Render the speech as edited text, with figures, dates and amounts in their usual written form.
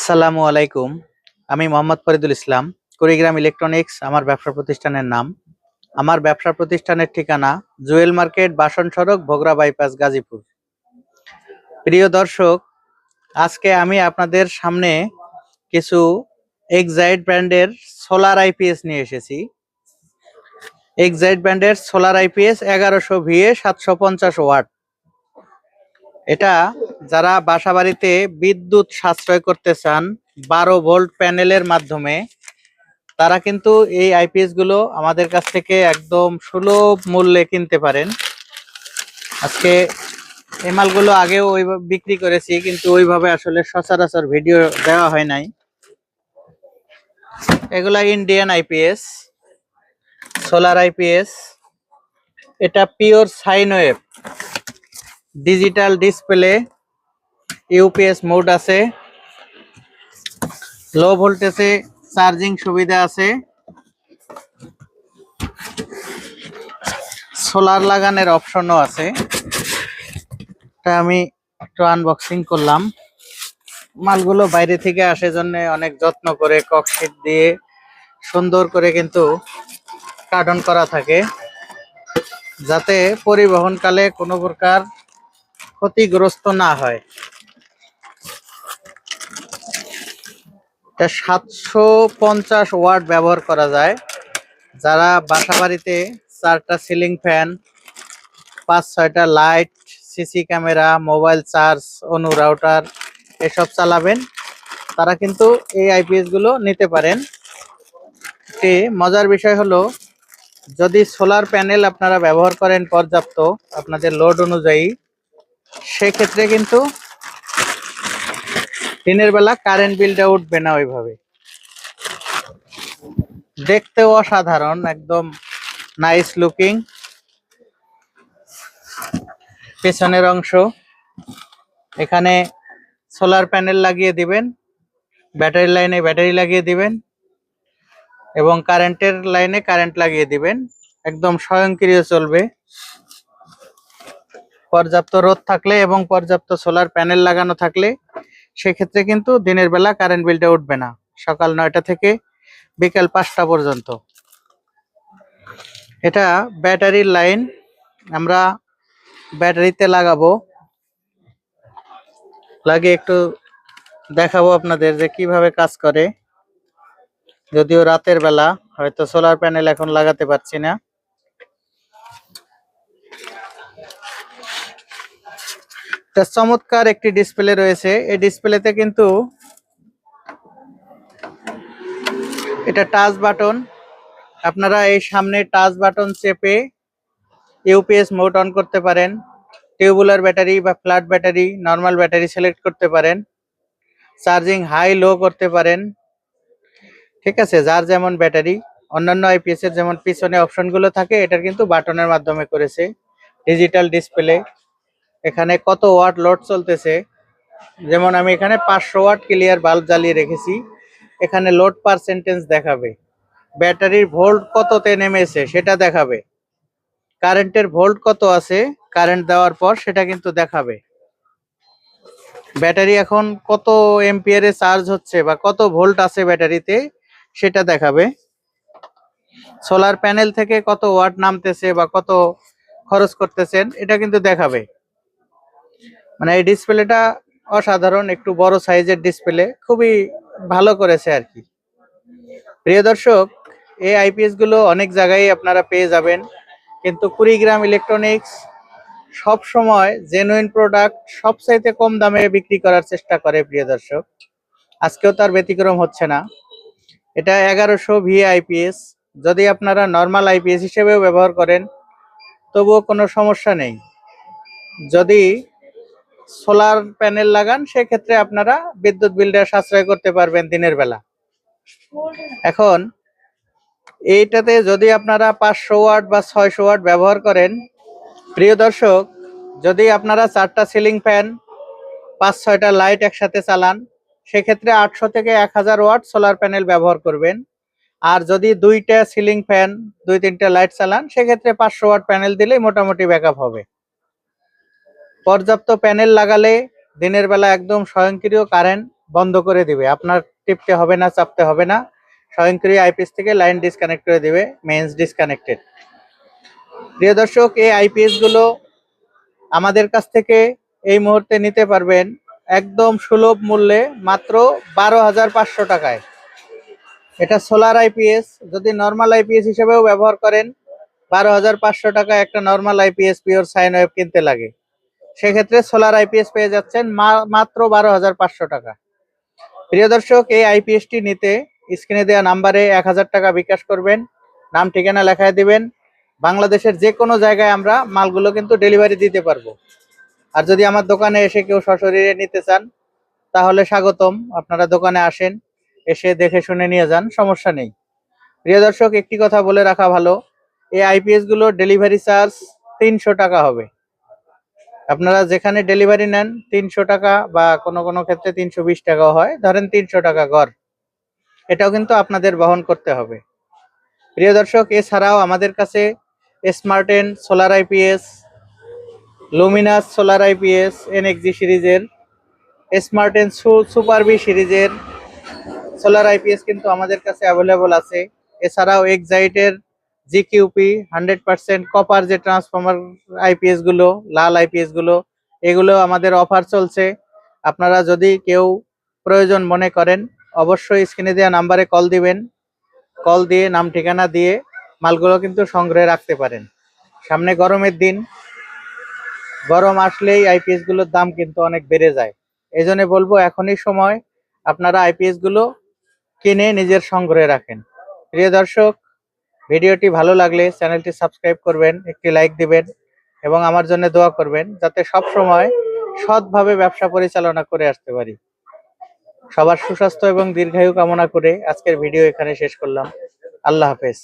আসসালামু আলাইকুম। আমি মোহাম্মদ ফরিদুল ইসলাম। কুড়িগ্রাম ইলেকট্রনিক্স আমার ব্যবসা প্রতিষ্ঠানের নাম। আমার ব্যবসা প্রতিষ্ঠানের ঠিকানা জুয়েল মার্কেট, বাসন সড়ক, ভোগড়া বাইপাস, গাজীপুর। প্রিয় দর্শক, আজকে আমি আপনাদের সামনে কিছু এক্সাইড ব্র্যান্ডের সোলার আইপিএস নিয়ে এসেছি। এক্সাইড ব্র্যান্ডের সোলার আইপিএস 1100 ভিএ 750 ওয়াট। এটা যারা বাসাবাড়িতে বিদ্যুৎ সাশ্রয় করতে চান 12 ভোল্ট প্যানেলের মাধ্যমে, তারা কিন্তু এই আইপিএস গুলো আমাদের কাছ থেকে একদম সুলভ মূল্যে কিনতে পারেন। আজকে এই মালগুলো আগেও ওইভাবে বিক্রি করেছি, কিন্তু ওইভাবে আসলে সচরাচর ভিডিও দেওয়া হয় নাই। এগুলা ইন্ডিয়ান আইপিএস, সোলার আইপিএস। এটা pure sine wave, digital display, UPS mode আছে, লো ভোল্টেজে চার্জিং সুবিধা আছে, সোলার লাগানোর অপশনও আছে। এটা আমি একটু আনবক্সিং করলাম। মালগুলো বাইরে থেকে আসে জন্য অনেক যত্ন করে ককশিট দিয়ে সুন্দর করে কিন্তু কার্টন করা থাকে, যাতে পরিবহনকালে কোনো প্রকার ক্ষতিগ্রস্ত না হয়। এটা 750 ওয়াট ব্যবহার করা যায়। যারা বাসা বাড়িতে 4টা সিলিং ফ্যান, 5-6টা light, CC camera, mobile charge, অনু রাউটার এসব চালাবেন, তারা কিন্তু এই আইপিএস গুলো নিতে পারেন। একটি মজার বিষয় হলো, যদি সোলার প্যানেল আপনারা ব্যবহার করেন পর্যাপ্ত আপনাদের লোড অনুযায়ী, সেক্ষেত্রে কিন্তু দিনের বেলা কারেন্ট বিলটা উঠবে না ওইভাবে। দেখতেও অসাধারণ, একদম নাইস লুকিং। পেছনের অংশ, এখানে সোলার প্যানেল লাগিয়ে দিবেন, ব্যাটারি লাইনে ব্যাটারি লাগিয়ে দিবেন এবং কারেন্টের লাইনে কারেন্ট লাগিয়ে দিবেন। একদম স্বয়ংক্রিয় চলবে। পর্যাপ্ত রোদ থাকলে এবং পর্যাপ্ত সোলার প্যানেল লাগানো থাকলে সেক্ষেত্রে কিন্তু দিনের বেলা কারেন্ট বিলটা উঠবে না, সকাল 9টা থেকে বিকাল 5টা পর্যন্ত। এটা ব্যাটারির লাইন, আমরা ব্যাটারিতে লাগাবো, লাগিয়ে একটু দেখাবো আপনাদের যে কিভাবে কাজ করে। যদিও রাতের বেলা, হয়তো সোলার প্যানেল এখন লাগাতে পারছি না। চমৎকার একটি ডিসপ্লে রয়েছে। এই ডিসপ্লেতে কিন্তু এটা টাচ বাটন, আপনারা এই সামনে টাচ বাটন চেপে ইউপিএস মোড অন করতে পারেন, টিউবুলার ব্যাটারি বা flat battery, normal battery select করতে পারেন, চার্জিং হাই লো করতে পারেন। ঠিক আছে, যার যেমন ব্যাটারি। অন্যান্য আইপিএস এর যেমন পিছনে অপশনগুলো থাকে, এটার কিন্তু বাটনের মাধ্যমে করেছে। ডিজিটাল ডিসপ্লে, এখানে কত ওয়াট লোড চলতেছে, যেমন আমি এখানে 500 ওয়াট ক্লিয়ার বাল্ব জ্বালিয়ে রেখেছি, এখানে লোড পার্সেন্টেজ দেখাবে। ব্যাটারির ভোল্ট কততে নেমেছে সেটা দেখাবে। কারেন্টের ভোল্ট কত আছে কারেন্ট দেওয়ার পর সেটা কিন্তু দেখাবে। ব্যাটারি এখন কত এম্পিয়ারে চার্জ হচ্ছে বা কত ভোল্ট আছে ব্যাটারিতে সেটা দেখাবে। সোলার প্যানেল থেকে কত ওয়াট নামতেছে বা কত খরচ করতেছেন এটা কিন্তু দেখাবে। মানে এই ডিসপ্লেটা অসাধারণ, একটু বড় সাইজের ডিসপ্লে, খুবই ভালো করেছে আর কি। প্রিয় দর্শক, এই আইপিএস গুলো অনেক জায়গায় আপনারা পেয়ে যাবেন, কিন্তু কুড়িগ্রাম ইলেকট্রনিক্স সব সময় জেনুইন প্রোডাক্ট সবচাইতে কম দামে বিক্রি করার চেষ্টা করে। প্রিয় দর্শক, আজকেও তার ব্যতিক্রম হচ্ছে না। এটা 1100 ভিএ আইপিএস। যদি আপনারা নর্মাল আইপিএস হিসেবেও ব্যবহার করেন তবুও কোনো সমস্যা নেই। যদি সোলার প্যানেল লাগান সেক্ষেত্রে আপনারা বিদ্যুৎ বিলটা সাশ্রয় করতে পারবেন দিনের বেলা। এখন এইটাতে যদি আপনারা 500 ওয়াট বা 600 ওয়াট ব্যবহার করেন, প্রিয় দর্শক, যদি আপনারা 4টা সিলিং ফ্যান, 5-6টা লাইট একসাথে চালান, সেক্ষেত্রে 800 থেকে 1000 ওয়াট সোলার প্যানেল ব্যবহার করবেন। আর যদি 2টা সিলিং ফ্যান, 2-3টা লাইট চালান, সেক্ষেত্রে 500 ওয়াট প্যানেল দিলেই মোটামুটি ব্যাকআপ হবে। পর্যাপ্ত প্যানেল লাগালে দিনের বেলা একদম স্বয়ংক্রিয় কারেন্ট বন্ধ করে দিবে, আপনার টিপতে হবে না, চাপতে হবে না, স্বয়ংক্রিয় আইপিএস থেকে লাইন ডিসকানেক্ট করে দিবে, মেইনস ডিসকানেক্টেড। প্রিয় দর্শক, এই আইপিএস গুলো আমাদের কাছ থেকে এই মুহূর্তে নিতে পারবেন একদম সুলভ মূল্যে, মাত্র 12,500 টাকায়। এটা সোলার আইপিএস, যদি নর্মাল আইপিএস হিসেবেও ব্যবহার করেন 12,500 টাকায় একটা normal IPS pure sine wave কিনতে লাগে। সেক্ষেত্রে সোলার আইপিএস পেয়ে যাচ্ছেন মাত্র 12,500 টাকা। প্রিয় দর্শক, এই আইপিএসটি নিতে স্ক্রিনে দেওয়া নাম্বারে 1,000 টাকা বিকাশ করবেন, নাম ঠিকানা লেখায় দিবেন। বাংলাদেশের যে কোনো জায়গায় আমরা মালগুলো কিন্তু ডেলিভারি দিতে পারবো। আর যদি আমার দোকানে এসে কেউ সশরীরে নিতে চান তাহলে স্বাগতম, আপনারা দোকানে আসেন, এসে দেখে শুনে নিয়ে যান, সমস্যা নেই। প্রিয় দর্শক, একটি কথা বলে রাখা ভালো, এই আইপিএস গুলো ডেলিভারি চার্জ 300 টাকা হবে। আপনারা যেখানে ডেলিভারি নেন 300 টাকা, বা কোনো কোনো ক্ষেত্রে 320 টাকাও হয়, ধরেন 300 টাকা গড়, এটাও কিন্তু আপনাদের বহন করতে হবে। প্রিয় দর্শক, এছাড়াও আমাদের কাছে Smarten solar IPS, Luminous solar IPS, NXG সিরিজের, স্মার্টেন সুপার বি সিরিজের সোলার আইপিএস কিন্তু আমাদের কাছে অ্যাভেলেবল আছে। এছাড়াও এক্সাইটের জিকিউপি 100% কপার যে ট্রান্সফর্মার আইপিএস গুলো, লাল আইপিএস গুলো, এগুলো আমাদের অফার চলছে। আপনারা যদি কেউ প্রয়োজন মনে করেন অবশ্যই স্ক্রিনে দেওয়া নাম্বারে কল দিবেন, কল দিয়ে নাম ঠিকানা দিয়ে মালগুলো কিন্তু সংগ্রহে রাখতে পারেন। সামনে গরমের দিন, গরম আসলেই আইপিএস গুলোর দাম কিন্তু অনেক বেড়ে যায়। এই জন্য বলবো এখনই সময়, আপনারা আইপিএস গুলো কিনে নিজের সংগ্রহে রাখেন। প্রিয় দর্শক, ভিডিওটি ভালো লাগলে চ্যানেলটি সাবস্ক্রাইব করবেন, একটি লাইক দিবেন এবং আমার জন্য দোয়া করবেন, যাতে সব সময় সৎভাবে ব্যবসা পরিচালনা করে আসতে পারি। সবার সুস্বাস্থ্য এবং দীর্ঘায়ু কামনা করে আজকের ভিডিও এখানে শেষ করলাম। আল্লাহ হাফেজ।